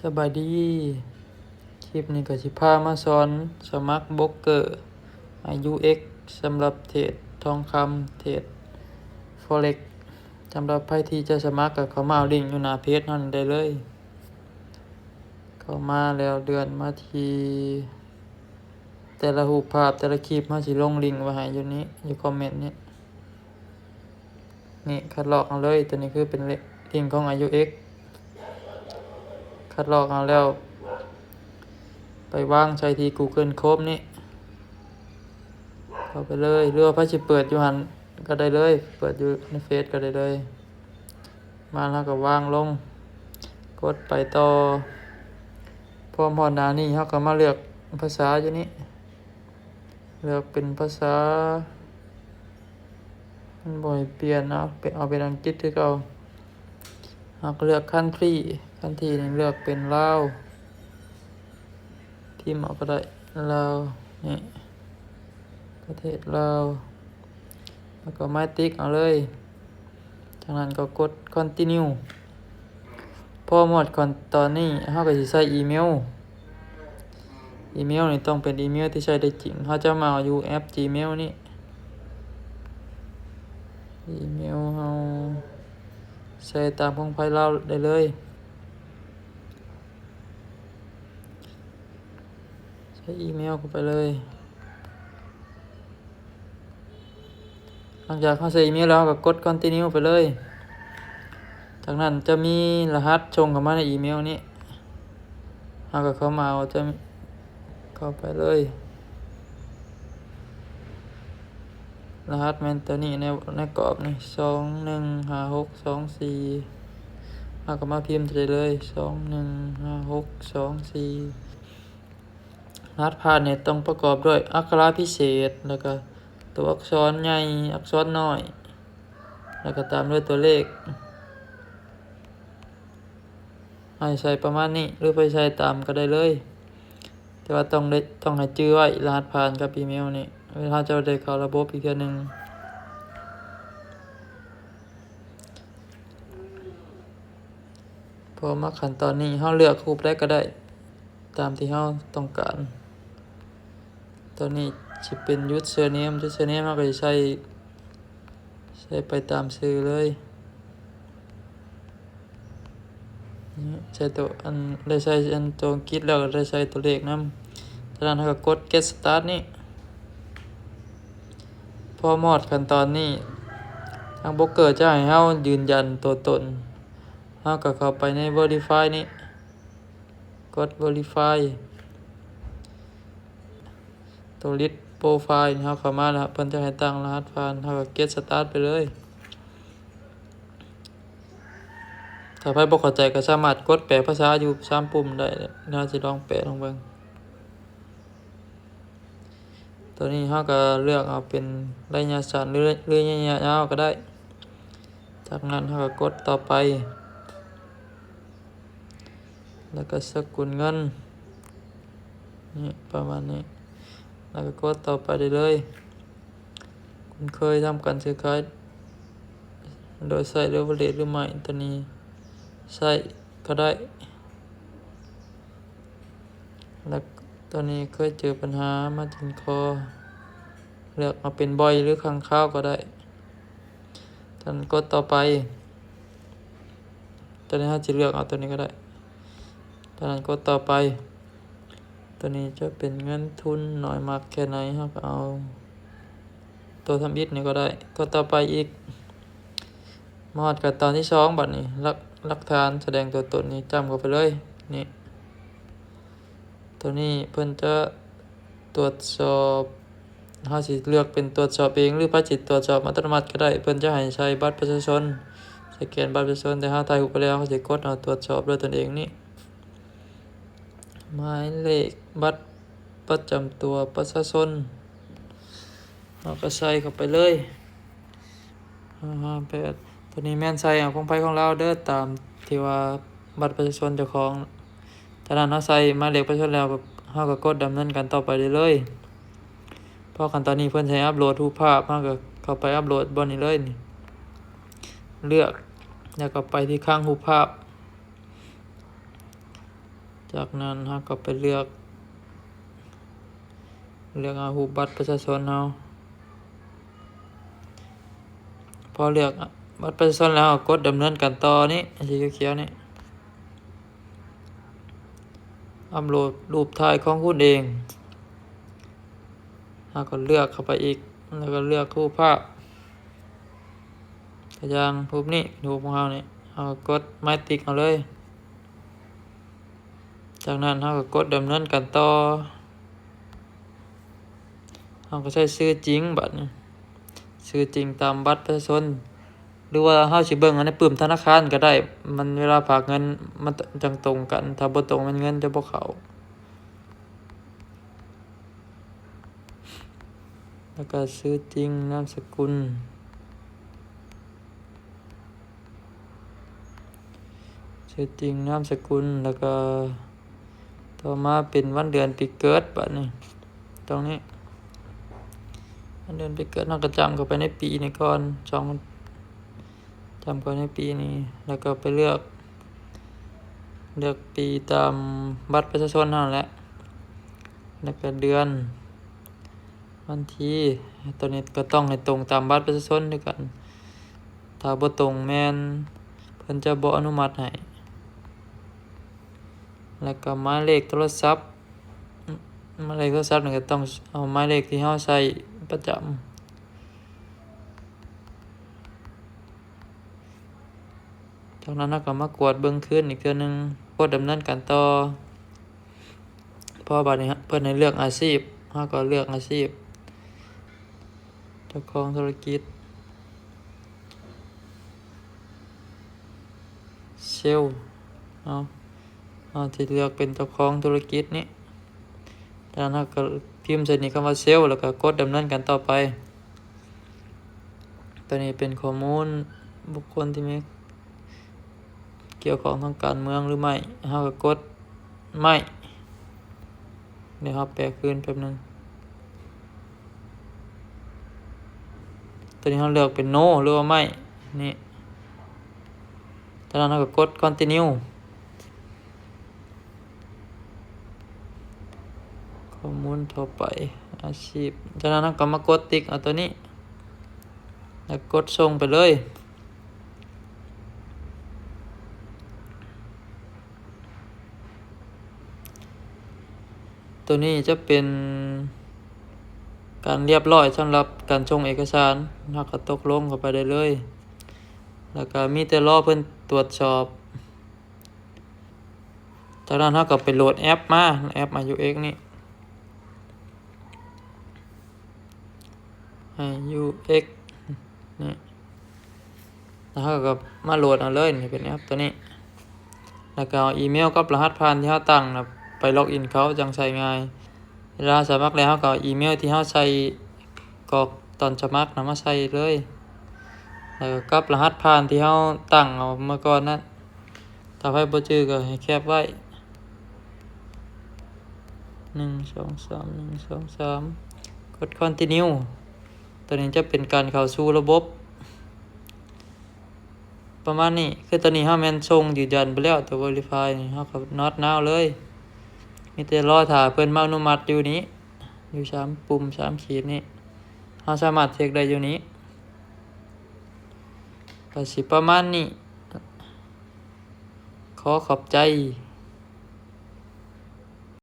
สบายดีคลิปนี้ก็สิพามาสอนสมัครโบรกเกอร์ IUX สำหรับเทรดทองคำเทรด Forex สำหรับใครที่จะสมัครก็เข้ามาเอาลิงก์อยู่หน้าเพจนั่นได้เลย เข้ามาแล้วเดือนมาทีแต่ละรูปภาพแต่ละคลิปมาสิลงลิงก์ไว้ให้อยู่นี้อยู่คอมเมนต์นี้นี่คัดลอกเอาเลยตัวนี้คือเป็นลิงก์ของ IUX คัดลอกเอาแล้วไปวางใช้ที่ Google Chrome นี่เข้าไปเลยหรือว่าพระสิเปิดอยู่หันก็ได้เลยเปิดอยู่ในเฟซก็ได้เลยมาแล้วก็วางลงกดไปต่อพร้อมพอหน้านี้เฮาก็มาเลือกภาษาอยู่นี่เลือกเป็นภาษามันบ่ให้เปลี่ยนเอาเป็นอังกฤษคือเก่าเฮาก็เลือก country นี่เลือกเป็นลาวพิมพ์เอาก็ได้ลาวนี่ประเทศลาวแล้วก็ไม้ติ๊กเอาเลยจากนั้นก็กด continue พอหมดก่อนตอนนี้เฮาก็สิใส่อีเมลนี่ต้องเป็นอีเมลที่ใช้ได้จริงเฮาจะมาเอาอยู่แอป Gmail นี่อีเมลเฮาใส่ตามของไฟล์เราได้เลยใส่อีเมลเข้าไปเลยหลังจากเขาใส่อีเมลแล้วก็กด continue ไปเลยจากนั้นจะมีรหัสส่งเข้ามาในอีเมลนี้เราก็เข้ามาจะเข้าไปเลยรหัสแมนตัวนี้ในกรอบนี่215624เราก็มาพิมพ์ไปเลย215624รหัสผ่านเนี่ยต้องประกอบด้วยอักขระพิเศษแล้วก็ตัวอักษรใหญ่อักษรน้อยแล้วก็ตามด้วยตัวเลขให้ใส่ประมาณนี้หรือไปใส่ตามก็ได้เลยแต่ว่าต้องให้ชื่อไว้รหัสผ่านกับอีเมลนี่เวลาจะได้เข้าระบบอีกเทื่อนึงพอมาขั้นตอนนี้เฮาเลือกรูปได้ก็ได้ตามที่เฮาต้องการตัวนี้สิเป็น username เฮาก็สิใส่ไปตามชื่อเลยใช้ตัวได้ใช้ตัวอังกฤษแล้วก็ได้ใช้ตัวเลขนำจากนั้นเราก็กด get start นี่พอหมดขั้นตอนนี้ทางโบรกเกอร์จะให้เรายืนยันตัวตนเราก็เข้าไปใน verify นี่กด verify ตัว list profile เราเข้ามาแล้วเพิ่นจะให้ตั้งรหัสผ่านเราก็ get start ไปเลยถ้าใครบ่เข้าใจก็สามารถกดแปลภาษาอยู่3ปุ่มได้เราสิลองแปลลองเบิ่งตัวนี้เราก็เลือกเอาเป็นระยะสั้นหรือระยะยาวก็ได้จากนั้นเราก็กดต่อไปแล้วก็สกุลเงินนี่ประมาณนี้แล้วก็กดต่อไปได้เลยคุณเคยทำการซื้อขายโดยใช้เลเวลเลทหรือไม่ตัวนี้ใช้ก็ได้แล้วตัวนี้เคยเจอปัญหามาถึงคอเลือกเอาเป็นบ่อยหรือครั้งคราวก็ได้ท่านกดต่อไปตัวนี้ถ้าจะเลือกเอาตัวนี้ก็ได้ตอนนั้นกดต่อไปตัวนี้จะเป็นเงินทุนน้อยมากแค่ไหนครับเอาตัวทำอิฐนี่ก็ได้กดต่อไปอีกมาฮอดกับตอนที่2บัดนี้หลักฐานแสดงตัวตนนี้จำเข้าไปเลยนี่ตัวนี้เพิ่นจะตรวจสอบเฮาสิเลือกเป็นตรวจสอบเองหรือพระจิตตรวจสอบอัตโนมัติก็ได้เพิ่นจะให้ใช้บัตรประชาชนสแกนบัตรประชาชนแต่เฮาถ่ายรูปไปแล้วเฮาสิกดเอาตรวจสอบด้วยตนเองนี่หมายเลขบัตรประจำตัวประชาชนเราก็ใส่เข้าไปเลย58ตัวนี้แม่นใส่เอาของไผของเราเด้อตามที่ว่าบัตรประชาชนเจ้าของจากนั้นเราใส่หมายเลขประชาชนแล้วเราก็กดดำเนินการต่อไปได้เลยพอขั้นตอนนี้เพิ่นให้อัปโหลดรูปภาพเราก็เข้าไปอัปโหลดบนนี้เลยนี่เลือกแล้วก็ไปที่ข้างรูปภาพ จากนั้นเราก็ไปเลือกเอารูปบัตรประชาชนเราพอเลือกบัตรประชาชนแล้วกดดำเนินการต่อนี้สีเขียวๆนี่อัปโหลดรูปถ่ายของคุณเองเราก็เลือกเข้าไปอีกแล้วก็เลือกรูปภาพก็อย่างรูปนี้รูปของเรานี่เราก็กดไม้ติ๊กเอาเลยจากนั้นเราก็กดดำเนินการต่อเราก็ใช้ชื่อจริงบัตรนี่ชื่อจริงตามบัตรประชาชนหรือว่าเฮาสิเบิ่งอันในปึ้มธนาคารก็ได้มันเวลาฝากเงินมันจังตรงกันถ้าบ่ตรงมันเงินจะบ่เข้าแล้วก็ชื่อจริงนามสกุลชื่อจริงนามสกุลแล้วก็ต่อมาเป็นวันเดือนปีเกิดบัดนี้ตรงนี้วันเดือนปีเกิดเราก็จำเข้าไปในปีนี้ก่อนจำก่อนในปีนี้แล้วก็ไปเลือกปีตามบัตรประชาชนนั่นแหละแล้วก็เดือนวันที่ตัวนี้ก็ต้องให้ตรงตามบัตรประชาชนด้วยกันถ้าบ่ตรงแม่นเพิ่นจะบ่อนุมัติให้แล้วก็หมายเลขโทรศัพท์นี่ก็ต้องเอาหมายเลขที่เฮาใช้ประจำจากนั้นเราก็มากวดเบิ่งคืนอีกเทื่อนึงกดดำเนินการต่อพอบัดนี้เพิ่นให้เลือกอาชีพเฮาก็เลือกอาชีพเจ้าของธุรกิจเซลล์เอาที่เลือกเป็นเจ้าของธุรกิจนี้จากนั้นเราก็พิมพ์ใส่นี่คำว่าเซลล์แล้วก็กดดำเนินการต่อไปตัวนี้เป็นข้อมูลบุคคลที่มีเกี่ยวของทางการเมืองหรือไม่เราก็กดไม่เดี๋ยวเราแปลคืนแป๊บนึงตัวนี้เราเลือกเป็น no หรือว่าไม่นี่จากนั้นเราก็กด continue ข้อมูลต่อไปอาชีพจากนั้นเราก็มากดติ๊กเอาตัวนี้แล้วกดส่งไปเลยตัวนี้จะเป็นการเรียบร้อยสำหรับการส่งเอกสารเราก็ตกลงเข้าไปได้เลยแล้วก็มีแต่รอเพิ่นตรวจสอบจากนั้นเราก็ไปโหลดแอปมาiUX นี่iUX นี่แล้วเราก็มาโหลดเอาเลยนี่เป็นแอปตัวนี้แล้วก็เอาอีเมลกับรหัสผ่านที่เราตั้งนะไปล็อกอินเขาจังใช้ง่ายเวลาสมัครแล้วเราก็เอาอีเมลที่เราใช้กรอกตอนสมัครนำมาใส่เลยแล้วก็กับรหัสผ่านที่เราตั้งเอาเมื่อก่อนนั้นถ้าใครบ่จื้อก็ให้แคปไว้123กด continue ตัวนี้จะเป็นการเข้าสู่ระบบประมาณนี้คือตอนนี้เฮาแม่นส่งยืนยันไปแล้วตัว verify นี่เฮาก็ not now เลยมีแต่รอถ้าเพิ่นมาอนุมัติอยู่นี้อยู่3ปุ่ม3ขีดนี้เฮาสามารถเช็คได้อยู่นี้ก็สิประมาณนี้ขอขอบใจ